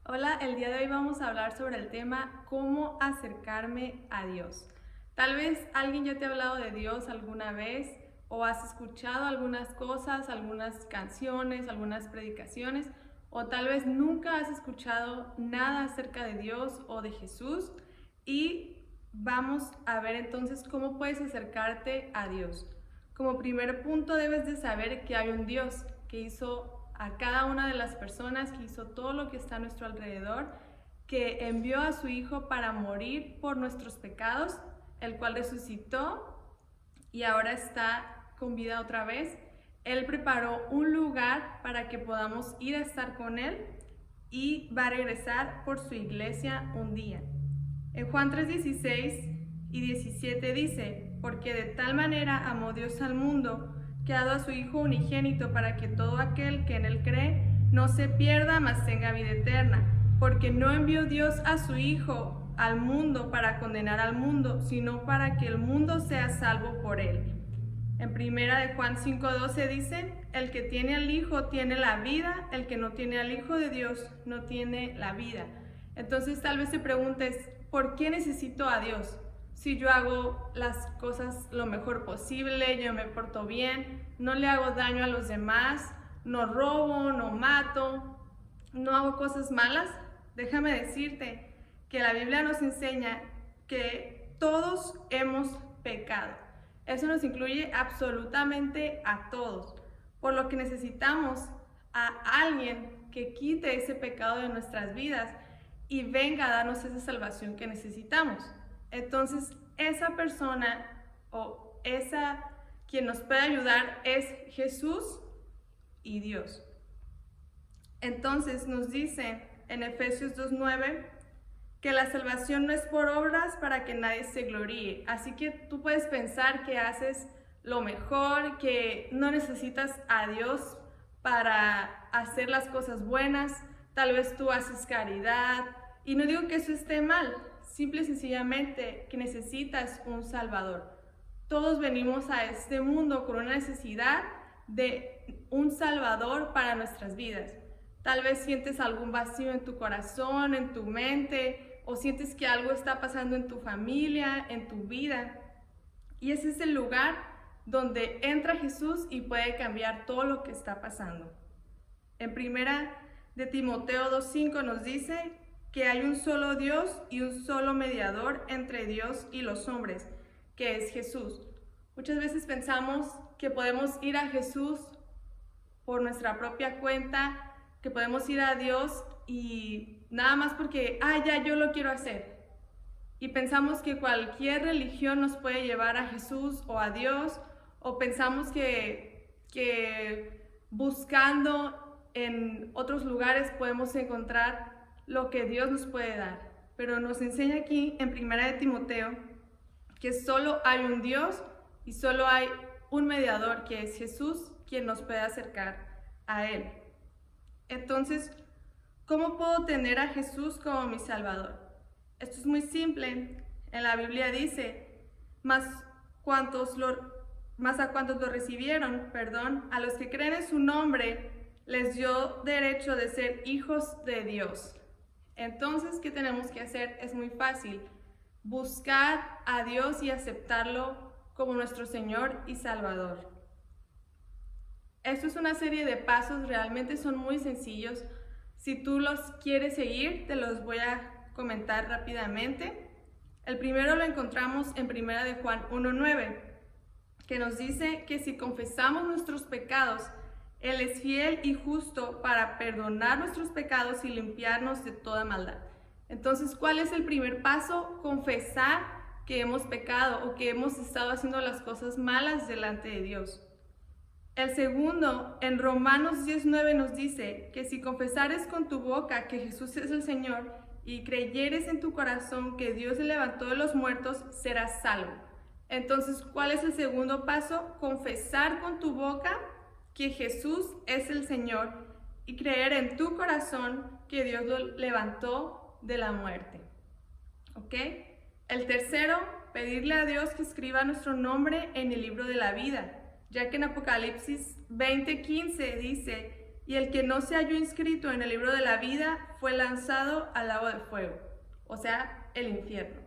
Hola, el día de hoy vamos a hablar sobre el tema cómo acercarme a Dios. Tal vez alguien ya te ha hablado de Dios alguna vez o has escuchado algunas cosas, algunas canciones, algunas predicaciones, o tal vez nunca has escuchado nada acerca de Dios o de Jesús, y vamos a ver entonces cómo puedes acercarte a Dios. Como primer punto debes de saber que hay un Dios que hizo a cada una de las personas, que hizo todo lo que está a nuestro alrededor, que envió a su Hijo para morir por nuestros pecados, el cual resucitó y ahora está con vida otra vez. Él preparó un lugar para que podamos ir a estar con Él y va a regresar por su iglesia un día. En Juan 3:16 y 17 dice: porque de tal manera amó Dios al mundo, que ha dado a su Hijo unigénito, para que todo aquel que en Él cree no se pierda, mas tenga vida eterna. Porque no envió Dios a su Hijo al mundo para condenar al mundo, sino para que el mundo sea salvo por Él. En primera de Juan 5:12 dice: el que tiene al Hijo tiene la vida, el que no tiene al Hijo de Dios no tiene la vida. Entonces tal vez te preguntes, ¿por qué necesito a Dios? Si yo hago las cosas lo mejor posible, yo me porto bien, no le hago daño a los demás, no robo, no mato, no hago cosas malas. Déjame decirte que la Biblia nos enseña que todos hemos pecado. Eso nos incluye absolutamente a todos, por lo que necesitamos a alguien que quite ese pecado de nuestras vidas y venga a darnos esa salvación que necesitamos. Entonces, esa persona o esa quien nos puede ayudar es Jesús y Dios. Entonces nos dice en Efesios 2:9 que la salvación no es por obras para que nadie se gloríe. Así que tú puedes pensar que haces lo mejor, que no necesitas a Dios para hacer las cosas buenas. Tal vez tú haces caridad, y no digo que eso esté mal, simple y sencillamente que necesitas un Salvador. Todos venimos a este mundo con una necesidad de un Salvador para nuestras vidas. Tal vez sientes algún vacío en tu corazón, en tu mente, o sientes que algo está pasando en tu familia, en tu vida. Y ese es el lugar donde entra Jesús y puede cambiar todo lo que está pasando. En primera de Timoteo 2:5 nos dice que hay un solo Dios y un solo mediador entre Dios y los hombres, que es Jesús. Muchas veces pensamos que podemos ir a Jesús por nuestra propia cuenta, que podemos ir a Dios y nada más porque, ya yo lo quiero hacer. Y pensamos que cualquier religión nos puede llevar a Jesús o a Dios, o pensamos que buscando en otros lugares podemos encontrar lo que Dios nos puede dar. Pero nos enseña aquí en primera de Timoteo que solo hay un Dios y solo hay un mediador, que es Jesús, quien nos puede acercar a Él. Entonces, ¿cómo puedo tener a Jesús como mi Salvador? Esto es muy simple. En la Biblia dice: más a cuantos lo recibieron, a los que creen en su nombre, les dio derecho de ser hijos de Dios. Entonces, ¿qué tenemos que hacer? Es muy fácil: buscar a Dios y aceptarlo como nuestro Señor y Salvador. Esto es una serie de pasos, realmente son muy sencillos. Si tú los quieres seguir, te los voy a comentar rápidamente. El primero lo encontramos en primera de Juan 1:9, que nos dice que si confesamos nuestros pecados, Él es fiel y justo para perdonar nuestros pecados y limpiarnos de toda maldad. Entonces, ¿cuál es el primer paso? Confesar que hemos pecado o que hemos estado haciendo las cosas malas delante de Dios. El segundo, en Romanos 10:9 nos dice que si confesares con tu boca que Jesús es el Señor y creyeres en tu corazón que Dios le levantó de los muertos, serás salvo. Entonces, ¿cuál es el segundo paso? Confesar con tu boca que Jesús es el Señor y creer en tu corazón que Dios lo levantó de la muerte. ¿Ok? El tercero, pedirle a Dios que escriba nuestro nombre en el libro de la vida, ya que en Apocalipsis 20:15 dice y el que no se halló inscrito en el libro de la vida fue lanzado al lago de fuego, o sea, el infierno.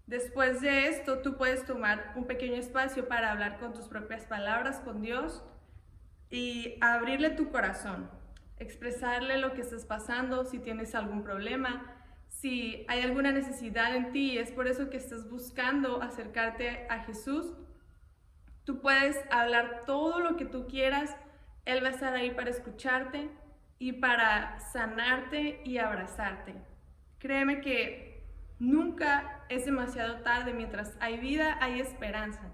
Después de esto, tú puedes tomar un pequeño espacio para hablar con tus propias palabras con Dios y abrirle tu corazón, expresarle lo que estás pasando, si tienes algún problema, si hay alguna necesidad en ti y es por eso que estás buscando acercarte a Jesús. Tú puedes hablar todo lo que tú quieras, Él va a estar ahí para escucharte y para sanarte y abrazarte. Créeme que nunca es demasiado tarde, mientras hay vida, hay esperanza.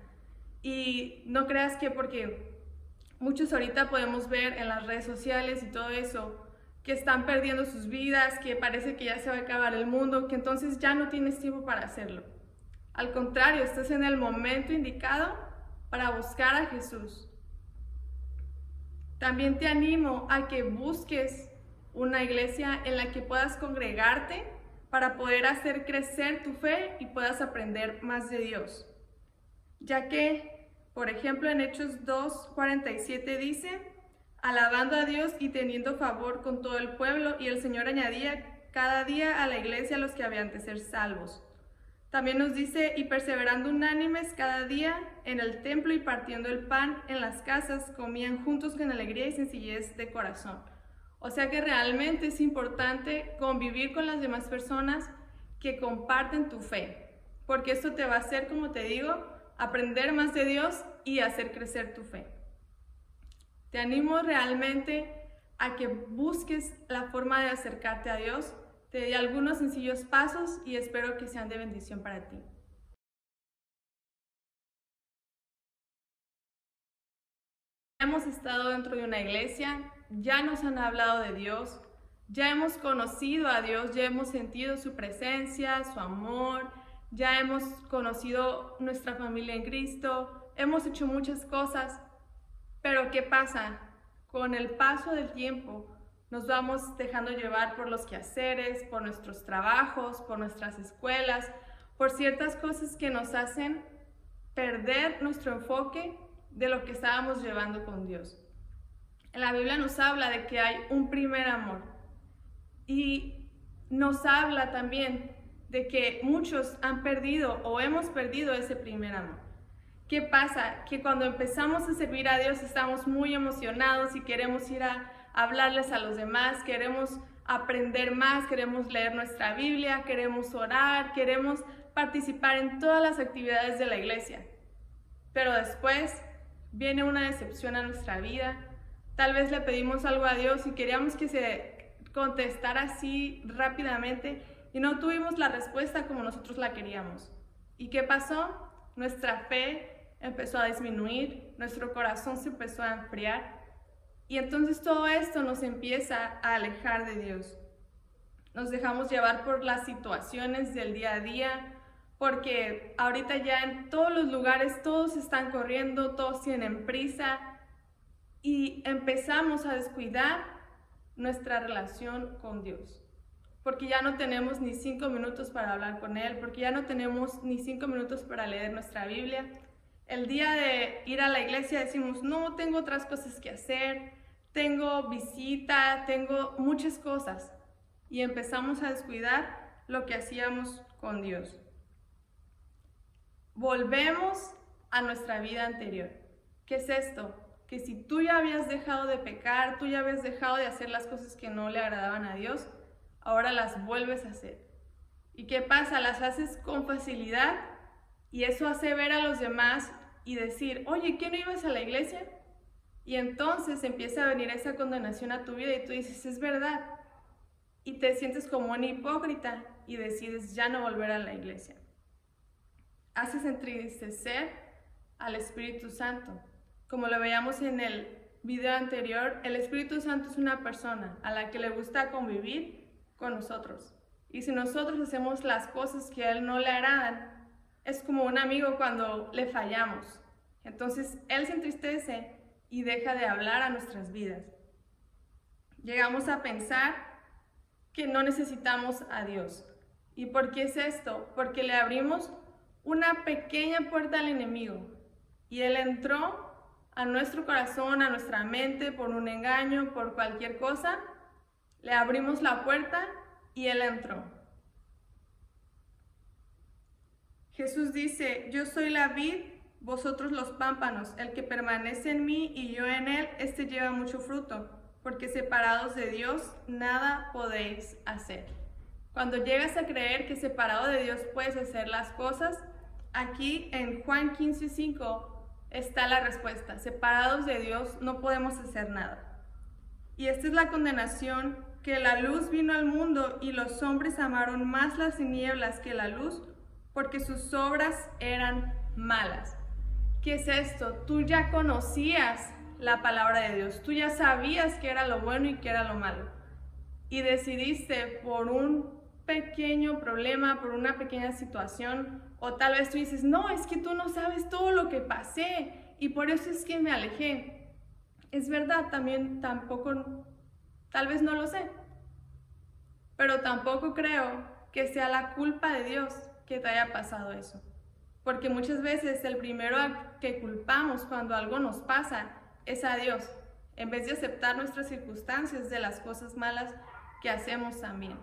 Y no creas que porque muchos ahorita podemos ver en las redes sociales y todo eso, que están perdiendo sus vidas, que parece que ya se va a acabar el mundo, que entonces ya no tienes tiempo para hacerlo. Al contrario, estás en el momento indicado para buscar a Jesús. También te animo a que busques una iglesia en la que puedas congregarte para poder hacer crecer tu fe y puedas aprender más de Dios. Ya que, por ejemplo, en Hechos 2:47 dice: alabando a Dios y teniendo favor con todo el pueblo, y el Señor añadía cada día a la iglesia a los que habían de ser salvos. También nos dice: y perseverando unánimes cada día en el templo y partiendo el pan en las casas, comían juntos con alegría y sencillez de corazón. O sea que realmente es importante convivir con las demás personas que comparten tu fe, porque esto te va a hacer, como te digo, aprender más de Dios y hacer crecer tu fe. Te animo realmente a que busques la forma de acercarte a Dios. Te di algunos sencillos pasos y espero que sean de bendición para ti. Hemos estado dentro de una iglesia, ya nos han hablado de Dios, ya hemos conocido a Dios, ya hemos sentido su presencia, su amor, ya hemos conocido nuestra familia en Cristo, hemos hecho muchas cosas, pero ¿qué pasa? Con el paso del tiempo, nos vamos dejando llevar por los quehaceres, por nuestros trabajos, por nuestras escuelas, por ciertas cosas que nos hacen perder nuestro enfoque de lo que estábamos llevando con Dios. En la Biblia nos habla de que hay un primer amor y nos habla también de que muchos han perdido o hemos perdido ese primer amor. ¿Qué pasa? Que cuando empezamos a servir a Dios estamos muy emocionados y queremos ir a hablarles a los demás, queremos aprender más, queremos leer nuestra Biblia, queremos orar, queremos participar en todas las actividades de la iglesia. Pero después viene una decepción a nuestra vida. Tal vez le pedimos algo a Dios y queríamos que se contestara así rápidamente y no tuvimos la respuesta como nosotros la queríamos. ¿Y qué pasó? Nuestra fe empezó a disminuir, nuestro corazón se empezó a enfriar y entonces todo esto nos empieza a alejar de Dios. Nos dejamos llevar por las situaciones del día a día, porque ahorita ya en todos los lugares todos están corriendo, todos tienen prisa y empezamos a descuidar nuestra relación con Dios. Porque ya no tenemos ni 5 minutos para hablar con Él, porque ya no tenemos ni 5 minutos para leer nuestra Biblia. El día de ir a la iglesia decimos: no, tengo otras cosas que hacer, tengo visita, tengo muchas cosas. Y empezamos a descuidar lo que hacíamos con Dios. Volvemos a nuestra vida anterior. ¿Qué es esto? Que si tú ya habías dejado de pecar, tú ya habías dejado de hacer las cosas que no le agradaban a Dios, ahora las vuelves a hacer. ¿Y qué pasa? Las haces con facilidad y eso hace ver a los demás y decir: oye, ¿qué no ibas a la iglesia? Y entonces empieza a venir esa condenación a tu vida y tú dices: es verdad. Y te sientes como un hipócrita y decides ya no volver a la iglesia. Haces entristecer al Espíritu Santo. Como lo veíamos en el video anterior, el Espíritu Santo es una persona a la que le gusta convivir con nosotros. Y si nosotros hacemos las cosas que a Él no le agradan, es como un amigo cuando le fallamos. Entonces Él se entristece y deja de hablar a nuestras vidas. Llegamos a pensar que no necesitamos a Dios. ¿Y por qué es esto? Porque le abrimos una pequeña puerta al enemigo y Él entró a nuestro corazón, a nuestra mente, por un engaño, por cualquier cosa, le abrimos la puerta y Él entró. Jesús dice, yo soy la vid, vosotros los pámpanos, el que permanece en mí y yo en él, este lleva mucho fruto, porque separados de Dios nada podéis hacer. Cuando llegas a creer que separado de Dios puedes hacer las cosas, aquí en Juan 15:5 está la respuesta. Separados de Dios no podemos hacer nada. Y esta es la condenación, que la luz vino al mundo y los hombres amaron más las tinieblas que la luz, porque sus obras eran malas. ¿Qué es esto? Tú ya conocías la palabra de Dios, tú ya sabías qué era lo bueno y qué era lo malo. Y decidiste por un pequeño problema, por una pequeña situación, o tal vez tú dices, no, es que tú no sabes todo lo que pasé y por eso es que me alejé. Es verdad, también tampoco, tal vez no lo sé, pero tampoco creo que sea la culpa de Dios que te haya pasado eso. Porque muchas veces el primero que culpamos cuando algo nos pasa es a Dios, en vez de aceptar nuestras circunstancias de las cosas malas que hacemos también.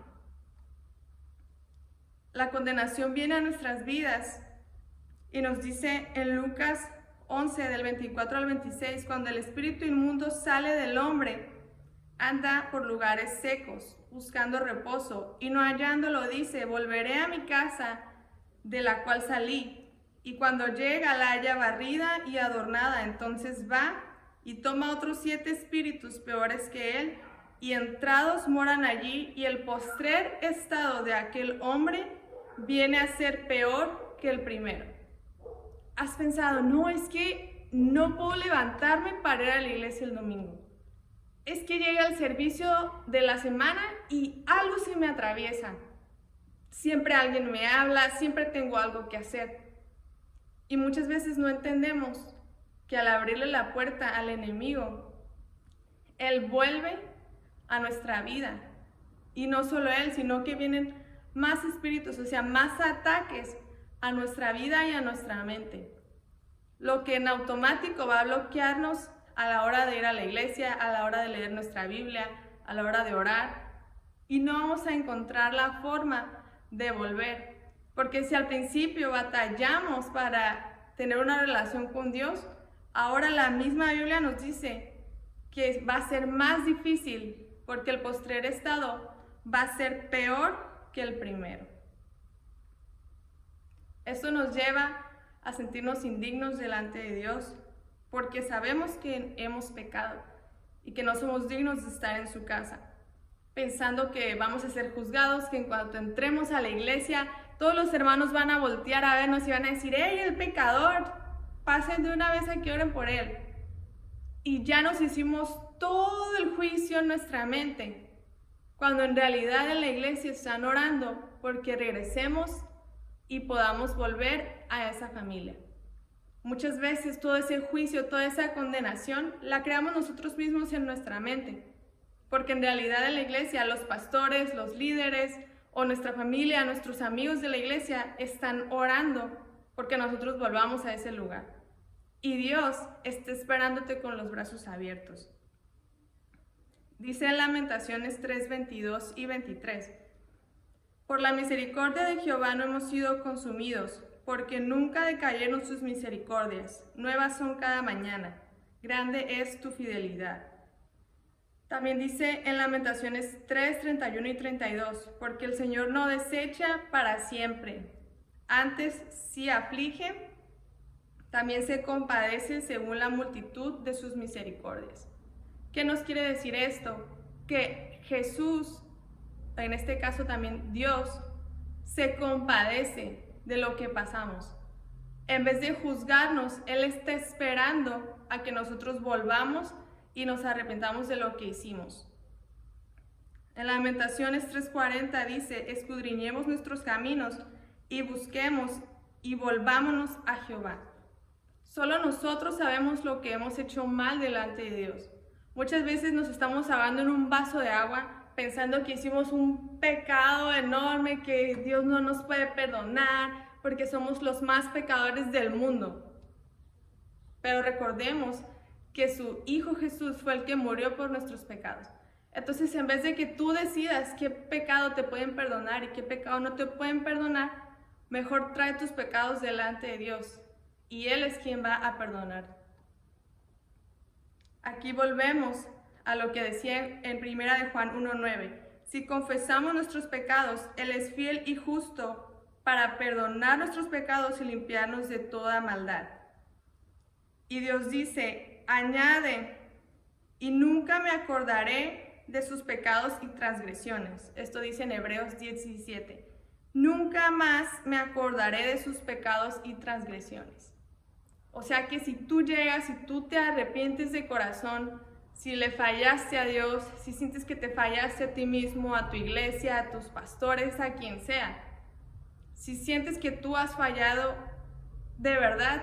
La condenación viene a nuestras vidas y nos dice en Lucas 11, del 24 al 26, cuando el espíritu inmundo sale del hombre, anda por lugares secos, buscando reposo, y no hallándolo dice, volveré a mi casa de la cual salí. Y cuando llega la halla barrida y adornada, entonces va y toma otros 7 espíritus peores que él, y entrados moran allí, y el postrer estado de aquel hombre viene a ser peor que el primero. ¿Has pensado, no, es que no puedo levantarme para ir a la iglesia el domingo? Es que llega el servicio de la semana y algo se me atraviesa. Siempre alguien me habla, siempre tengo algo que hacer. Y muchas veces no entendemos que al abrirle la puerta al enemigo, él vuelve a nuestra vida. Y no solo él, sino que vienen más espíritus, o sea, más ataques a nuestra vida y a nuestra mente. Lo que en automático va a bloquearnos a la hora de ir a la iglesia, a la hora de leer nuestra Biblia, a la hora de orar. Y no vamos a encontrar la forma de volver. Porque si al principio batallamos para tener una relación con Dios, ahora la misma Biblia nos dice que va a ser más difícil porque el postrer estado va a ser peor que el primero. Esto nos lleva a sentirnos indignos delante de Dios porque sabemos que hemos pecado y que no somos dignos de estar en su casa, pensando que vamos a ser juzgados, que en cuanto entremos a la iglesia todos los hermanos van a voltear a vernos y van a decir, ¡hey, el pecador! Pasen de una vez a que oren por él. Y ya nos hicimos todo el juicio en nuestra mente, cuando en realidad en la iglesia están orando porque regresemos y podamos volver a esa familia. Muchas veces todo ese juicio, toda esa condenación, la creamos nosotros mismos en nuestra mente, porque en realidad en la iglesia los pastores, los líderes, o nuestra familia, nuestros amigos de la iglesia están orando porque nosotros volvamos a ese lugar. Y Dios está esperándote con los brazos abiertos. Dice en Lamentaciones 3, 22 y 23, por la misericordia de Jehová no hemos sido consumidos, porque nunca decayeron sus misericordias, nuevas son cada mañana, grande es tu fidelidad. También dice en Lamentaciones 3, 31 y 32, porque el Señor no desecha para siempre, antes sí aflige, también se compadece según la multitud de sus misericordias. ¿Qué nos quiere decir esto? Que Jesús, en este caso también Dios, se compadece de lo que pasamos. En vez de juzgarnos, Él está esperando a que nosotros volvamos y nos arrepentamos de lo que hicimos. En Lamentaciones 3:40 dice, escudriñemos nuestros caminos y busquemos y volvámonos a Jehová. Solo nosotros sabemos lo que hemos hecho mal delante de Dios. Muchas veces nos estamos ahogando en un vaso de agua pensando que hicimos un pecado enorme, que Dios no nos puede perdonar porque somos los más pecadores del mundo. Pero recordemos que su Hijo Jesús fue el que murió por nuestros pecados. Entonces, en vez de que tú decidas qué pecado te pueden perdonar y qué pecado no te pueden perdonar, mejor trae tus pecados delante de Dios y Él es quien va a perdonar. Aquí volvemos a lo que decía en 1 de Juan 1:9. Si confesamos nuestros pecados, Él es fiel y justo para perdonar nuestros pecados y limpiarnos de toda maldad. Y Dios dice, añade, y nunca me acordaré de sus pecados y transgresiones. Esto dice en Hebreos 10:17. Nunca más me acordaré de sus pecados y transgresiones. O sea que si tú llegas, si tú te arrepientes de corazón, si le fallaste a Dios, si sientes que te fallaste a ti mismo, a tu iglesia, a tus pastores, a quien sea, si sientes que tú has fallado, de verdad,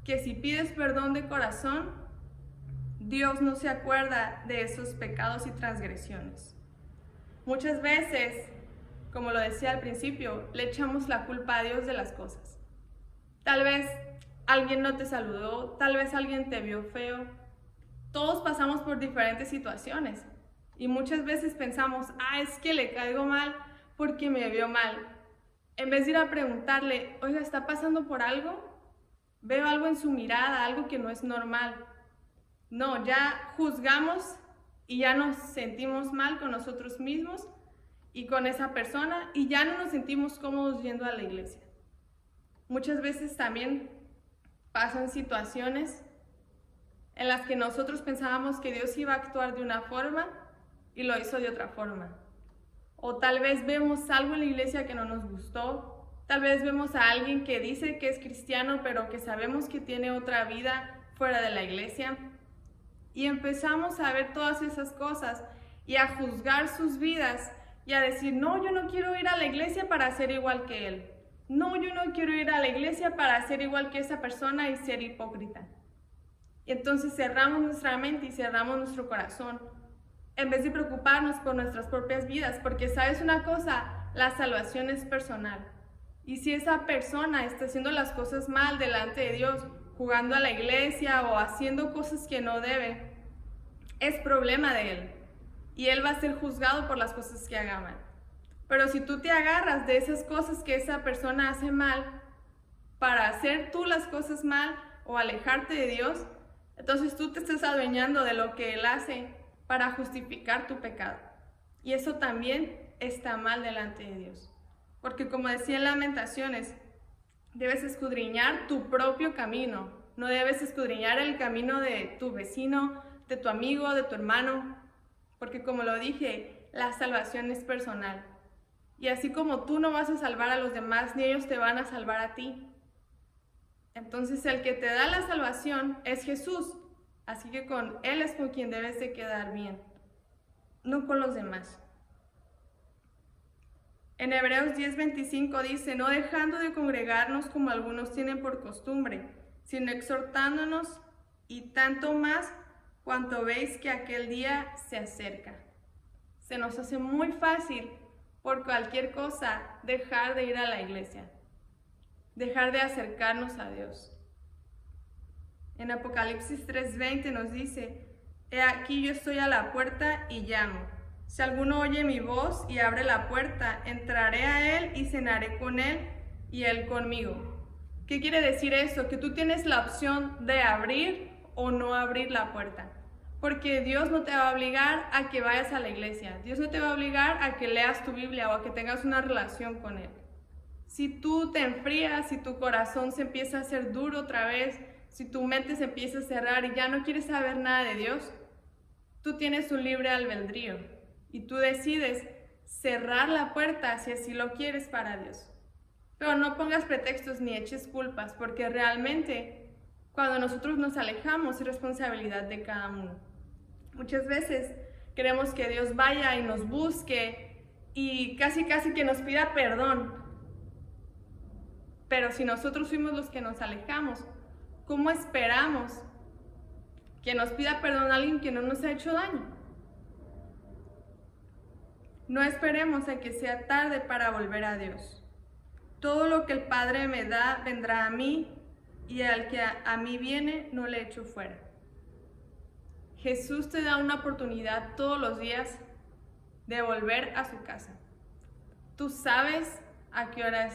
que si pides perdón de corazón, Dios no se acuerda de esos pecados y transgresiones. Muchas veces, como lo decía al principio, le echamos la culpa a Dios de las cosas. Tal vez alguien no te saludó, tal vez alguien te vio feo. Todos pasamos por diferentes situaciones y muchas veces pensamos, es que le caigo mal porque me vio mal. En vez de ir a preguntarle, oiga, ¿está pasando por algo? Veo algo en su mirada, algo que no es normal. No, ya juzgamos y ya nos sentimos mal con nosotros mismos y con esa persona y ya no nos sentimos cómodos yendo a la iglesia. Muchas veces también pasan situaciones en las que nosotros pensábamos que Dios iba a actuar de una forma y lo hizo de otra forma. O tal vez vemos algo en la iglesia que no nos gustó, tal vez vemos a alguien que dice que es cristiano pero que sabemos que tiene otra vida fuera de la iglesia y empezamos a ver todas esas cosas y a juzgar sus vidas y a decir, no, yo no quiero ir a la iglesia para ser igual que él. No, yo no quiero ir a la iglesia para ser igual que esa persona y ser hipócrita. Y entonces cerramos nuestra mente y cerramos nuestro corazón en vez de preocuparnos por nuestras propias vidas, porque sabes una cosa, la salvación es personal. Y si esa persona está haciendo las cosas mal delante de Dios, jugando a la iglesia o haciendo cosas que no debe, es problema de él. Y él va a ser juzgado por las cosas que haga mal. Pero si tú te agarras de esas cosas que esa persona hace mal para hacer tú las cosas mal o alejarte de Dios, entonces tú te estás adueñando de lo que él hace para justificar tu pecado. Y eso también está mal delante de Dios. Porque como decía en Lamentaciones, debes escudriñar tu propio camino. No debes escudriñar el camino de tu vecino, de tu amigo, de tu hermano. Porque como lo dije, la salvación es personal. Y así como tú no vas a salvar a los demás, ni ellos te van a salvar a ti. Entonces el que te da la salvación es Jesús. Así que con Él es con quien debes de quedar bien, no con los demás. En Hebreos 10:25 dice, no dejando de congregarnos como algunos tienen por costumbre, sino exhortándonos y tanto más cuanto veis que aquel día se acerca. Se nos hace muy fácil por cualquier cosa dejar de ir a la iglesia, dejar de acercarnos a Dios. En Apocalipsis 3:20 nos dice, he aquí yo estoy a la puerta y llamo. Si alguno oye mi voz y abre la puerta, entraré a él y cenaré con él y él conmigo. ¿Qué quiere decir eso? Que tú tienes la opción de abrir o no abrir la puerta. Porque Dios no te va a obligar a que vayas a la iglesia. Dios no te va a obligar a que leas tu Biblia o a que tengas una relación con Él. Si tú te enfrías, si tu corazón se empieza a hacer duro otra vez, si tu mente se empieza a cerrar y ya no quieres saber nada de Dios, tú tienes un libre albedrío y tú decides cerrar la puerta si así lo quieres para Dios. Pero no pongas pretextos ni eches culpas, porque realmente cuando nosotros nos alejamos es responsabilidad de cada uno. Muchas veces queremos que Dios vaya y nos busque y casi que nos pida perdón. Pero si nosotros fuimos los que nos alejamos, ¿cómo esperamos que nos pida perdón a alguien que no nos ha hecho daño? No esperemos a que sea tarde para volver a Dios. Todo lo que el Padre me da vendrá a mí, y al que a mí viene no le echo fuera. Jesús te da una oportunidad todos los días de volver a su casa. Tú sabes a qué hora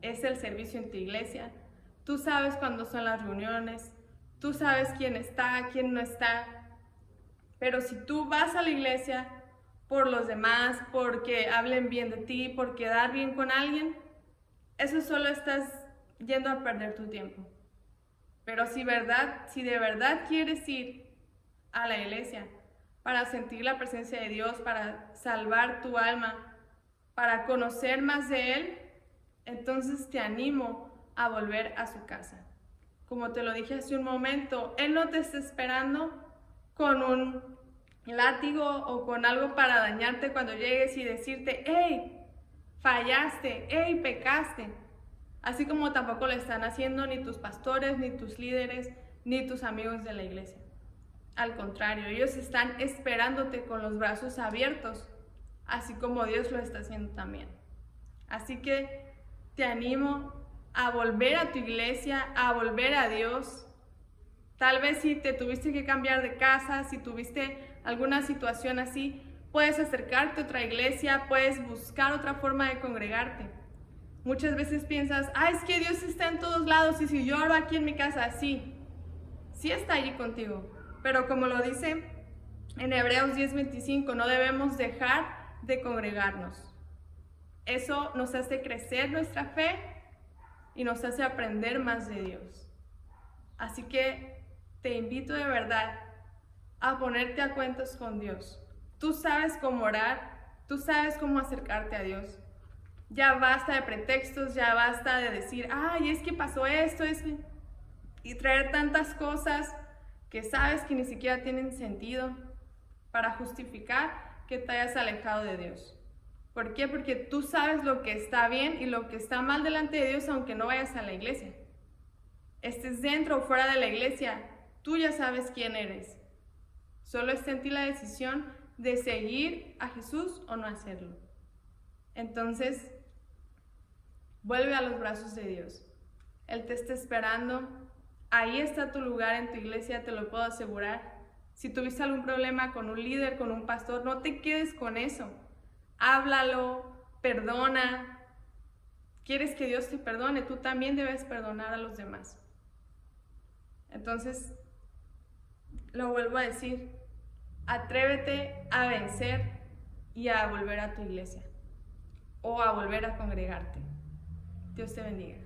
es el servicio en tu iglesia, tú sabes cuándo son las reuniones, tú sabes quién está, quién no está, pero si tú vas a la iglesia por los demás, porque hablen bien de ti, por quedar bien con alguien, eso solo estás yendo a perder tu tiempo. Pero si de verdad quieres ir a la iglesia para sentir la presencia de Dios, para salvar tu alma, para conocer más de Él, entonces te animo a volver a su casa. Como te lo dije hace un momento, Él no te está esperando con un látigo o con algo para dañarte cuando llegues y decirte, hey, fallaste, hey, pecaste. Así como tampoco lo están haciendo ni tus pastores, ni tus líderes, ni tus amigos de la iglesia. Al contrario, ellos están esperándote con los brazos abiertos, así como Dios lo está haciendo también. Así que te animo a volver a tu iglesia, a volver a Dios. Tal vez si te tuviste que cambiar de casa, si tuviste alguna situación así, puedes acercarte a otra iglesia, puedes buscar otra forma de congregarte. Muchas veces piensas, es que Dios está en todos lados y si yo oro aquí en mi casa, sí está allí contigo. Pero como lo dice en Hebreos 10:25, no debemos dejar de congregarnos. Eso nos hace crecer nuestra fe y nos hace aprender más de Dios. Así que te invito de verdad a ponerte a cuentas con Dios. Tú sabes cómo orar, tú sabes cómo acercarte a Dios. Ya basta de pretextos, ya basta de decir, es que pasó esto, y traer tantas cosas que sabes que ni siquiera tienen sentido para justificar que te hayas alejado de Dios. ¿Por qué? Porque tú sabes lo que está bien y lo que está mal delante de Dios, aunque no vayas a la iglesia. Estés dentro o fuera de la iglesia, tú ya sabes quién eres. Solo está en ti la decisión de seguir a Jesús o no hacerlo. Entonces, vuelve a los brazos de Dios. Él te está esperando. Ahí está tu lugar en tu iglesia, te lo puedo asegurar. Si tuviste algún problema con un líder, con un pastor, no te quedes con eso. Háblalo, perdona. ¿Quieres que Dios te perdone? Tú también debes perdonar a los demás. Entonces, lo vuelvo a decir, atrévete a vencer y a volver a tu iglesia o a volver a congregarte. Dios te bendiga.